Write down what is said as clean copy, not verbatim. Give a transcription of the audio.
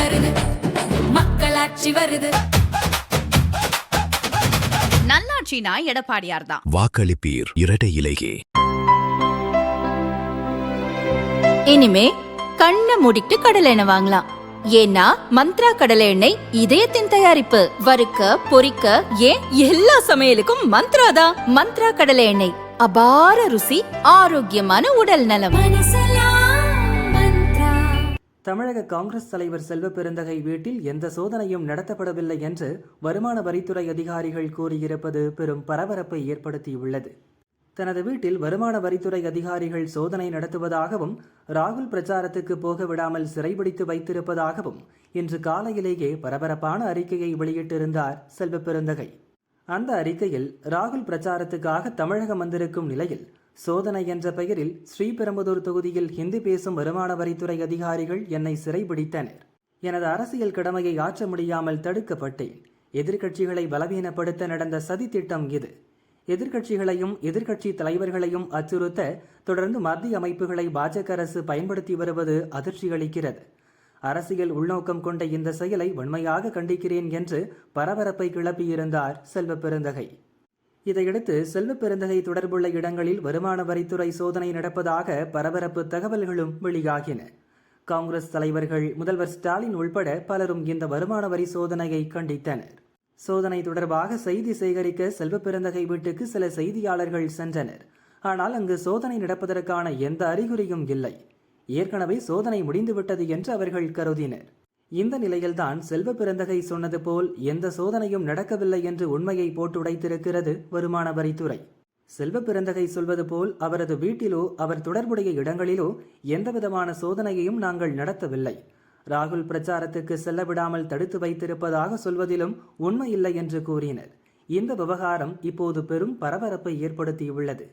மருது மக்களாட்சி வருது. நல்லாட்சினா எடப்பாடியார் தான். வாக்களிப்பீர் இரட்டை இலையே. இனிமே கண்ணை மூடிட்டு கடலை எண்ணெய் வாங்கலாம். ஏன்னா மந்த்ரா கடலை எண்ணெய் இதயத்தின் தயாரிப்பு. வறுக்க பொரிக்க ஏன் எல்லா சமையலுக்கும் மந்த்ரா தான். மந்த்ரா கடலை எண்ணெய், அபார ருசி, ஆரோக்கியமான உடல் நலம். தமிழக காங்கிரஸ் தலைவர் செல்வ பெருந்தகை வீட்டில் எந்த சோதனையும் நடத்தப்படவில்லை என்று வருமான வரித்துறை அதிகாரிகள் கூறியிருப்பது பெரும் பரபரப்பை ஏற்படுத்தியுள்ளது. தனது வீட்டில் வருமான வரித்துறை அதிகாரிகள் சோதனை நடத்துவதாகவும் ராகுல் பிரச்சாரத்துக்கு போக விடாமல் சிறைபிடித்து வைத்திருப்பதாகவும் இன்று காலையிலேயே பரபரப்பான அறிக்கையை வெளியிட்டிருந்தார் செல்வ பெருந்தகை. அந்த அறிக்கையில் ராகுல் பிரச்சாரத்துக்காக தமிழகம் வந்திருக்கும் நிலையில் சோதனை என்ற பெயரில் ஸ்ரீபெரும்புதூர் தொகுதியில் ஹிந்தி பேசும் வருமான வரித்துறை அதிகாரிகள் என்னை சிறைபிடித்தனர். எனது அரசியல் கடமையை ஆற்ற முடியாமல் தடுக்கப்பட்டேன். எதிர்க்கட்சிகளை பலவீனப்படுத்த நடந்த சதி திட்டம் இது. எதிர்க்கட்சிகளையும் எதிர்க்கட்சி தலைவர்களையும் அச்சுறுத்த தொடர்ந்து மத்திய அமைப்புகளை பாஜக அரசு பயன்படுத்தி வருவது அதிர்ச்சி அளிக்கிறது. அரசியல் உள்நோக்கம் கொண்ட இந்த செயலை வன்மையாக கண்டிக்கிறேன் என்று பரபரப்பை கிளப்பியிருந்தார் செல்வ பெருந்தகை. இதையடுத்து செல்வ பெருந்தகை தொடர்புள்ள இடங்களில் வருமான வரித்துறை சோதனை நடப்பதாக பரபரப்பு தகவல்களும் வெளியாகின. காங்கிரஸ் தலைவர்கள், முதல்வர் ஸ்டாலின் உள்பட பலரும் இந்த வருமான வரி சோதனையை கண்டித்தனர். சோதனை தொடர்பாக செய்தி சேகரிக்க செல்வ பெருந்தகை வீட்டுக்கு சில செய்தியாளர்கள் சென்றனர். ஆனால் அங்கு சோதனை நடப்பதற்கான எந்த அறிகுறியும் இல்லை. ஏற்கனவே சோதனை முடிந்துவிட்டது என்று அவர்கள் கருதினர். இந்த நிலையில்தான் செல்வ பெருந்தகை சொன்னது போல் எந்த சோதனையும் நடக்கவில்லை என்று உண்மையை போட்டு உடைத்திருக்கிறது வருமான வரித்துறை. செல்வ பெருந்தகை சொல்வது போல் அவரது வீட்டிலோ அவர் தொடர்புடைய இடங்களிலோ எந்தவிதமான சோதனையையும் நாங்கள் நடத்தவில்லை. ராகுல் பிரச்சாரத்துக்கு செல்ல விடாமல் தடுத்து வைத்திருப்பதாக சொல்வதிலும் உண்மையில்லை என்று கூறினர். இந்த விவகாரம் இப்போது பெரும் பரபரப்பை ஏற்படுத்தியுள்ளது.